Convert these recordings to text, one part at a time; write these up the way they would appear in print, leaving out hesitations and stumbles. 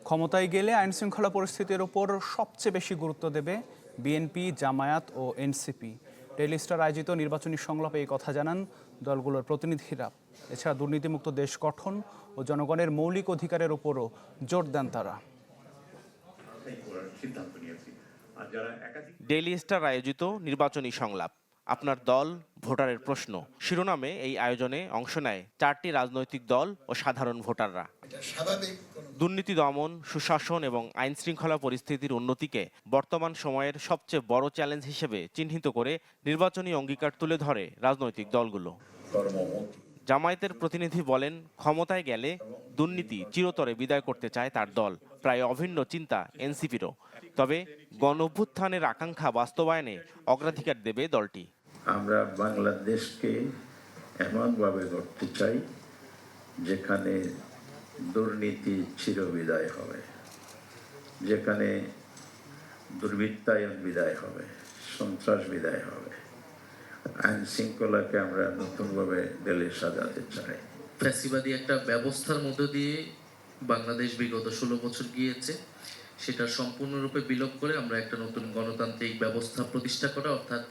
ক্ষমতায় গেলে আইনশৃঙ্খলা পরিস্থিতির ওপর সবচেয়ে বেশি গুরুত্ব দেবে বিএনপি, জামায়াত ও এনসিপি। ডেইলি স্টার আয়োজিত নির্বাচনী সংলাপে এই কথা জানান দলগুলোর প্রতিনিধিরা। এছাড়া দুর্নীতিমুক্ত দেশ গঠন ও জনগণের মৌলিক অধিকারের ওপরও জোর দেন তারা। ডেইলি স্টার আয়োজিত নির্বাচনী সংলাপ, আপনার দল, ভোটারের প্রশ্ন শিরোনামে এই আয়োজনে অংশ নেয় 4টি রাজনৈতিক দল ও সাধারণ ভোটাররা। দুর্নীতি দমন, সুশাসন এবং আইন শৃঙ্খলা পরিস্থিতির উন্নতিকে বর্তমান সময়ের সবচেয়ে বড় চ্যালেঞ্জ হিসেবে চিহ্নিত করে নির্বাচনী অঙ্গীকার তুলে ধরে রাজনৈতিক দলগুলো। জামায়াতের প্রতিনিধি বলেন, ক্ষমতায় গেলে দুর্নীতি চিরতরে বিদায় করতে চায় তার দল। প্রায় অভিন্ন চিন্তা এনসিপিরও। তবে গণঅভ্যুত্থানের আকাঙ্ক্ষা বাস্তবায়নে অগ্রাধিকার দেবে দলটি। আমরা বাংলাদেশকে এমনভাবে গড়তে চাই যেখানে দুর্নীতি চিরবিদায় হবে, যেখানে দুর্বৃত্তায়ন বিদায় হবে, সন্ত্রাস বিদায় হবে, আইন শৃঙ্খলাকে আমরা নতুনভাবে ঢেলে সাজাতে চাই। ফ্যাসিবাদী একটা ব্যবস্থার মধ্য দিয়ে বাংলাদেশ বিগত 16 বছর গিয়েছে, সেটা সম্পূর্ণরূপে বিলোপ করে আমরা একটা নতুন গণতান্ত্রিক ব্যবস্থা প্রতিষ্ঠা করা, অর্থাৎ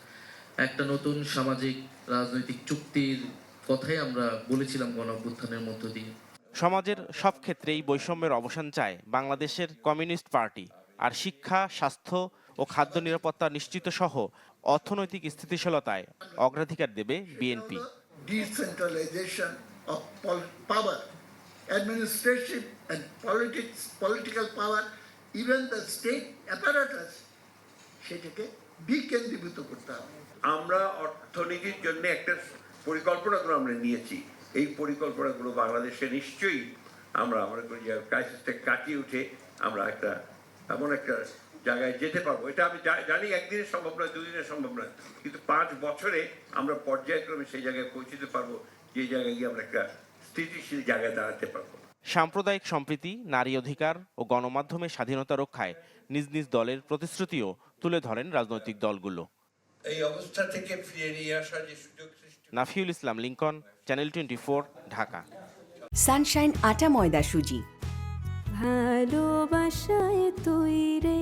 একটা নতুন সামাজিক রাজনৈতিক চুক্তির কথাই আমরা বলেছিলাম গণঅভ্যুত্থানের মধ্য দিয়ে। সমাজের সব ক্ষেত্রেই বৈষম্যের অবসান চায় বাংলাদেশের কমিউনিস্ট পার্টি। আর শিক্ষা, স্বাস্থ্য ও খাদ্য নিরাপত্তা নিশ্চিত সহ অর্থনৈতিক স্থিতিশীলতায় অগ্রাধিকার দেবে BNP. Decentralization of power, administration and political power, even the state apparatus, সেটাকে বিকেন্দ্রীভূত করতে হবে। আমরা অর্থনীতির জন্য একটা পরিকল্পনাগুলো আমরা নিয়েছি। এই পরিকল্পনাগুলো বাংলাদেশে নিশ্চয়ই আমরা ক্রাইসিসটা কাটিয়ে উঠে আমরা এমন একটা জায়গায় যেতে পারবো। এটা আমি জানি একদিনের সম্ভব নয়, দুদিনের সম্ভব নয়, কিন্তু 5 বছরে আমরা পর্যায়ক্রমে সেই জায়গায় পৌঁছতে পারবো, যে জায়গায় গিয়ে আমরা একটা স্থিতিশীল জায়গায় দাঁড়াতে পারবো। সাম্প্রদায়িক সম্প্রীতি, নারী অধিকার ও গণমাধ্যমের স্বাধীনতা রক্ষায় নিজ নিজ দলের প্রতিশ্রুতিও তুলে ধরেন রাজনৈতিক দলগুলো। এই অবস্থা থেকে ফিরে নিয়ে আসার যে সুযোগ সৃষ্টি। নাফিউল ইসলাম লিংকন, চ্যানেল 24, ঢাকা। সানশাইন আটা ময়দা সুজি, ভালোবাসায় তৈরি।